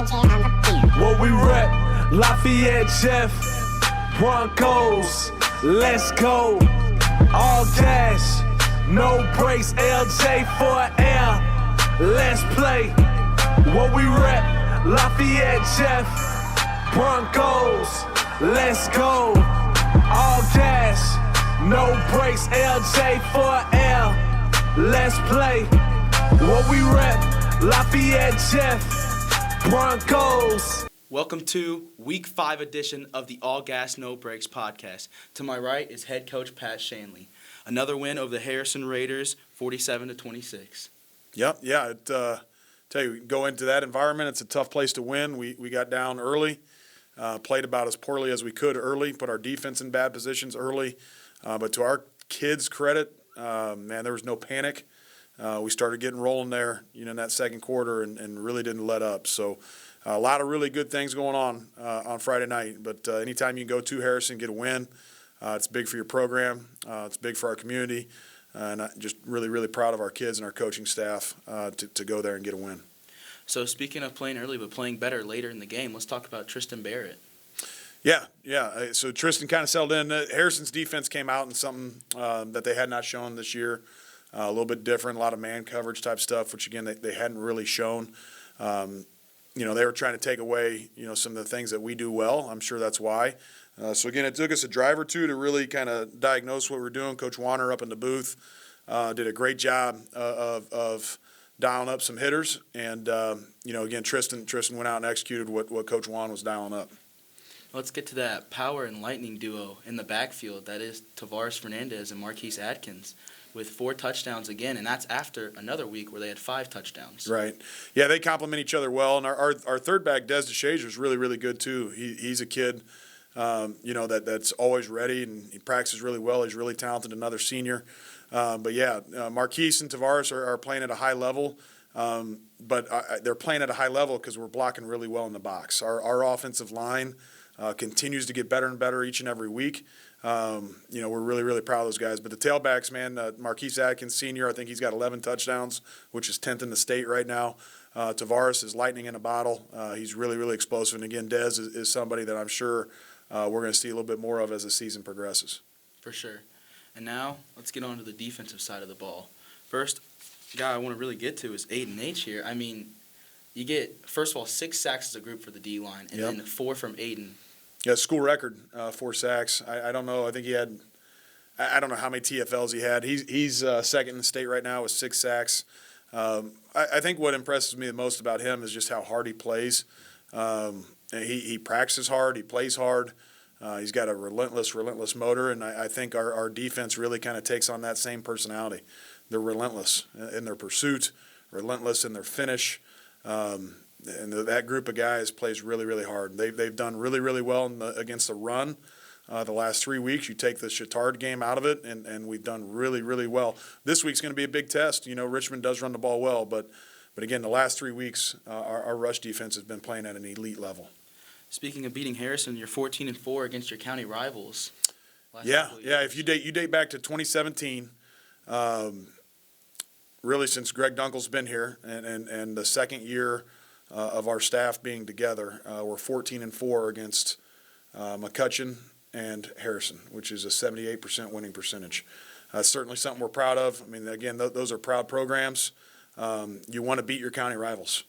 What we rep, Lafayette, Jeff, Broncos, let's go. All cash, no brakes, LJ for air, let's play. What we rep, Lafayette, Jeff, Broncos, let's go. All cash, no brakes, LJ for air, let's play. What we rep, Lafayette, Jeff, Broncos. Welcome to Week 5 edition of the All Gas No Brakes podcast. To my right is Head Coach Pat Shanley. Another win over the Harrison Raiders, 47-26. Yep, yeah. Tell you, go into that environment, it's a tough place to win. We got down early, played about as poorly as we could early, put our defense in bad positions early. But to our kids' credit, man, there was no panic. We started getting rolling there, in that second quarter and really didn't let up. So a lot of really good things going on Friday night. But anytime you can go to Harrison, get a win, it's big for your program. It's big for our community. And I'm just really, really proud of our kids and our coaching staff to go there and get a win. So speaking of playing early but playing better later in the game, let's talk about Tristan Barrett. Yeah. So Tristan kind of settled in. Harrison's defense came out in something that they had not shown this year. A little bit different, a lot of man coverage type stuff, which, again, they hadn't really shown. They were trying to take away, some of the things that we do well. I'm sure that's why. So, again, it took us a drive or two to really kind of diagnose what we're doing. Coach Warner up in the booth did a great job of dialing up some hitters. And, again, Tristan went out and executed what Coach Warner was dialing up. Let's get to that power and lightning duo in the backfield. That is Tavares Fernandez and Marquise Atkins with 4 touchdowns again, and that's after another week where they had 5 touchdowns. Right. Yeah, they complement each other well. And our third back, Des DeShazer, is really, really good too. He's a kid, that's always ready, and he practices really well. He's really talented, another senior. Marquise and Tavares are playing at a high level. But they're playing at a high level because we're blocking really well in the box. Our offensive line continues to get better and better each and every week. We're really, really proud of those guys. But the tailbacks, man, Marquise Atkins, senior, I think he's got 11 touchdowns, which is 10th in the state right now. Tavares is lightning in a bottle. He's really, really explosive. And, again, Dez is somebody that I'm sure we're going to see a little bit more of as the season progresses. For sure. And now let's get on to the defensive side of the ball. First guy I want to really get to is Aiden H here. I mean, you get, first of all, 6 sacks as a group for the D-line, and then 4 from Aiden. Yeah, school record, 4 sacks. I don't know. I think he had – I don't know how many TFLs he had. He's second in the state right now with 6 sacks. I think what impresses me the most about him is just how hard he plays. He practices hard. He plays hard. He's got a relentless motor, and I think our defense really kind of takes on that same personality. They're relentless in their pursuit, relentless in their finish. And that group of guys plays really, really hard. They've done really, really well against the run the last 3 weeks. You take the Chittard game out of it, and we've done really, really well. This week's going to be a big test. Richmond does run the ball well, but again, the last 3 weeks, our rush defense has been playing at an elite level. Speaking of beating Harrison, you're 14-4 against your county rivals. Yeah. If you date back to 2017, really since Greg Dunkel's been here, and the second year of our staff being together, we're 14-4 against McCutcheon and Harrison, which is a 78% winning percentage. Certainly something we're proud of. I mean, again, those are proud programs. You want to beat your county rivals.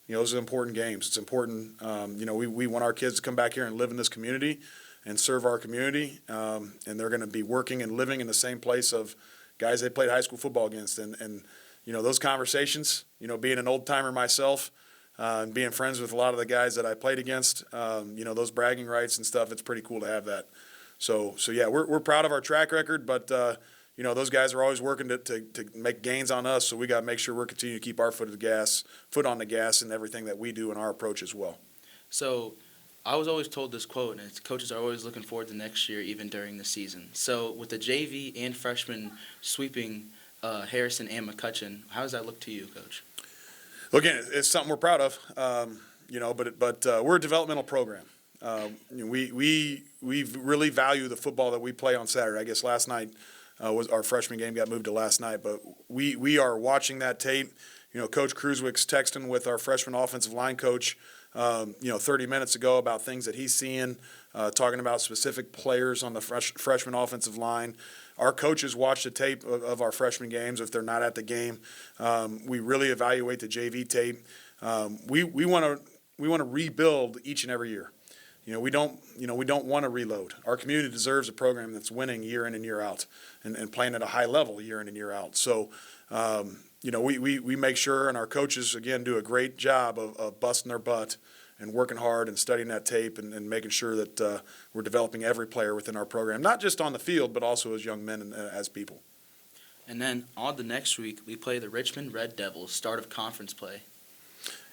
Those are important games. It's important. We want our kids to come back here and live in this community and serve our community, and they're going to be working and living in the same place of guys they played high school football against. And those conversations, being an old-timer myself, and being friends with a lot of the guys that I played against, those bragging rights and stuff, it's pretty cool to have that. So yeah, we're proud of our track record, but, those guys are always working to make gains on us, so we got to make sure we're continuing to keep our foot on the gas in everything that we do in our approach as well. So I was always told this quote, and it's coaches are always looking forward to next year, even during the season. So with the JV and freshmen sweeping Harrison and McCutcheon, how does that look to you, Coach? Well, again, it's something we're proud of, but we're a developmental program. We really value the football that we play on Saturday. I guess last night was our freshman game got moved to last night, but we are watching that tape. Coach Kruzwick's texting with our freshman offensive line coach 30 minutes ago about things that he's seeing, talking about specific players on the freshman offensive line. Our coaches watch the tape of our freshman games if they're not at the game. We really evaluate the JV tape. We want to rebuild each and every year. We don't want to reload. Our community deserves a program that's winning year in and year out and playing at a high level year in and year out. So, we make sure, and our coaches, again, do a great job of busting their butt and working hard and studying that tape and making sure that we're developing every player within our program, not just on the field, but also as young men and as people. And then on the next week, we play the Richmond Red Devils, start of conference play.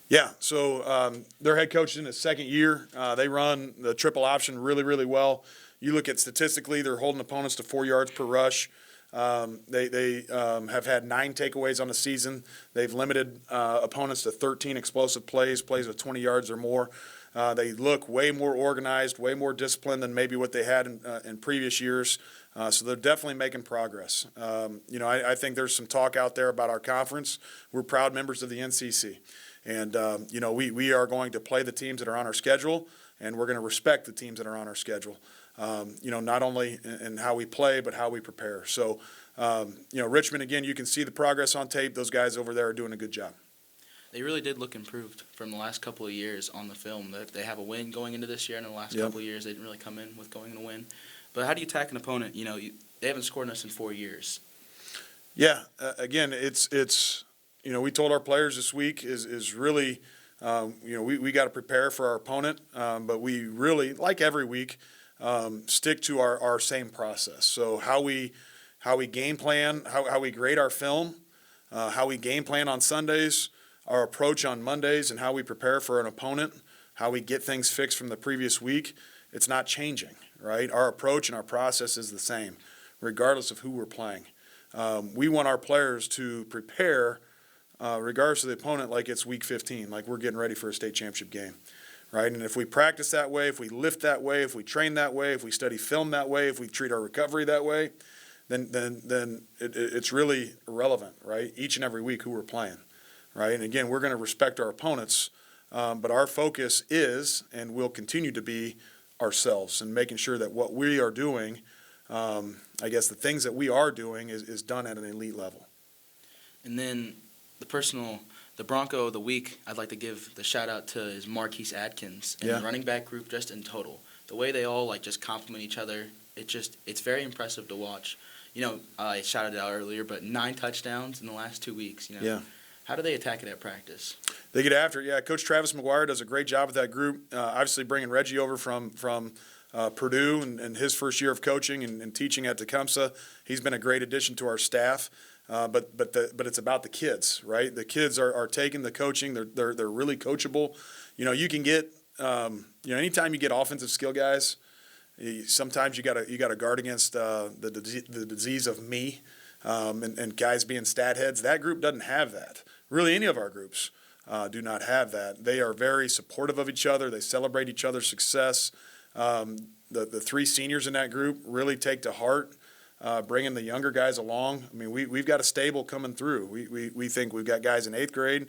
Yeah, so their head coach is in his second year. They run the triple option really, really well. You look at statistically, they're holding opponents to 4 yards per rush. They have had 9 takeaways on the season. They've limited opponents to 13 explosive plays with 20 yards or more. They look way more organized, way more disciplined than maybe what they had in previous years. So they're definitely making progress. I think there's some talk out there about our conference. We're proud members of the NCC. And, we are going to play the teams that are on our schedule, and we're going to respect the teams that are on our schedule. Not only in how we play, but how we prepare. So, Richmond, again, you can see the progress on tape. Those guys over there are doing a good job. They really did look improved from the last couple of years on the film. They have a win going into this year, and in the last couple of years they didn't really come in with going to win. But how do you attack an opponent? They haven't scored on us in 4 years. Yeah, again, it's we told our players this week is really, we got to prepare for our opponent, but we really, like every week, stick to our same process. So how we game plan, how we grade our film, how we game plan on Sundays, our approach on Mondays, and how we prepare for an opponent, how we get things fixed from the previous week, it's not changing, right? Our approach and our process is the same, regardless of who we're playing. We want our players to prepare regardless of the opponent like it's week 15, like we're getting ready for a state championship game, right? And if we practice that way, if we lift that way, if we train that way, if we study film that way, if we treat our recovery that way, then it's really irrelevant, right? Each and every week who we're playing, right? And again, we're going to respect our opponents, but our focus is and will continue to be ourselves and making sure that what we are doing, the things that we are doing is done at an elite level. And then the Bronco of the week, I'd like to give the shout out to is Marquise Adkins and the running back group just in total. The way they all just compliment each other, it's very impressive to watch. I shouted it out earlier, but 9 touchdowns in the last 2 weeks. How do they attack it at practice? They get after it. Yeah, Coach Travis McGuire does a great job with that group. Obviously, bringing Reggie over from Purdue and his first year of coaching and teaching at Tecumseh, he's been a great addition to our staff. But it's about the kids, right? The kids are taking the coaching. They're really coachable. You can get anytime you get offensive skill guys, sometimes you got to guard against the disease of me and guys being stat heads. That group doesn't have that. Really, any of our groups do not have that. They are very supportive of each other. They celebrate each other's success. The 3 seniors in that group really take to heart bringing the younger guys along. I mean, we've got a stable coming through. We think we've got guys in 8th grade.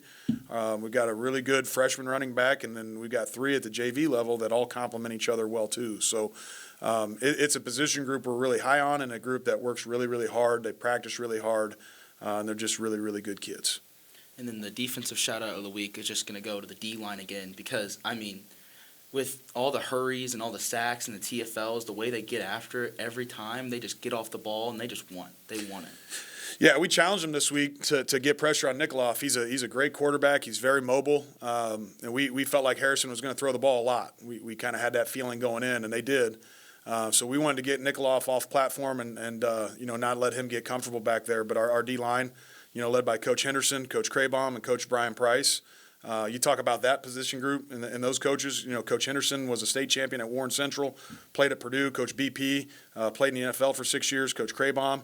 We've got a really good freshman running back, and then we've got 3 at the JV level that all complement each other well too. So it's a position group we're really high on and a group that works really, really hard. They practice really hard, and they're just really, really good kids. And then the defensive shout-out of the week is just going to go to the D-line again because, with all the hurries and all the sacks and the TFLs, the way they get after it every time, they just get off the ball and they just want it. Yeah, we challenged him this week to get pressure on Nikoloff. He's a great quarterback. He's very mobile, and we felt like Harrison was going to throw the ball a lot. We kind of had that feeling going in, and they did. So we wanted to get Nikoloff off platform and not let him get comfortable back there. But our D-line, led by Coach Henderson, Coach Craybaum, and Coach Brian Price. You talk about that position group and those coaches. Coach Henderson was a state champion at Warren Central, played at Purdue. Coach BP played in the NFL for 6 years. Coach Craybaum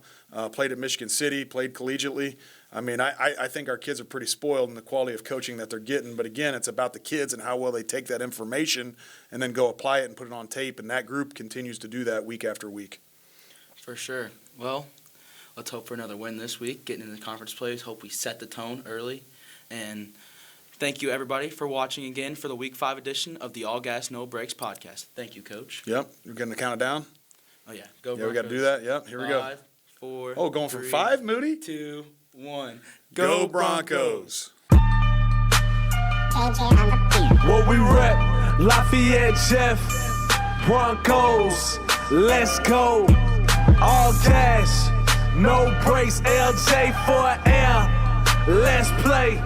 played at Michigan City, played collegiately. I think our kids are pretty spoiled in the quality of coaching that they're getting. But again, it's about the kids and how well they take that information and then go apply it and put it on tape. And that group continues to do that week after week. For sure. Well, let's hope for another win this week. Getting into the conference plays. Hope we set the tone early and Thank you, everybody, for watching again for the Week 5 edition of the All Gas, No Breaks podcast. Thank you, Coach. Yep. You're going to count it down? Oh, yeah. Go Yeah, we got to do that. Yep. Here we go. 5, 4. Oh, going from 3, 5, Moody? 2, 1. Go Broncos. What we rep, Lafayette, Jeff, Broncos, let's go. All cash, no breaks, LJ for air, let's play.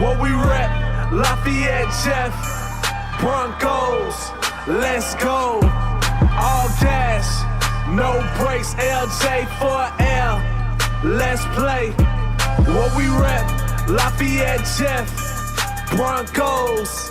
What we rep, Lafayette, Jeff, Broncos, let's go. All cash, no breaks, LJ for air, let's play. What we rep, Lafayette, Jeff, Broncos.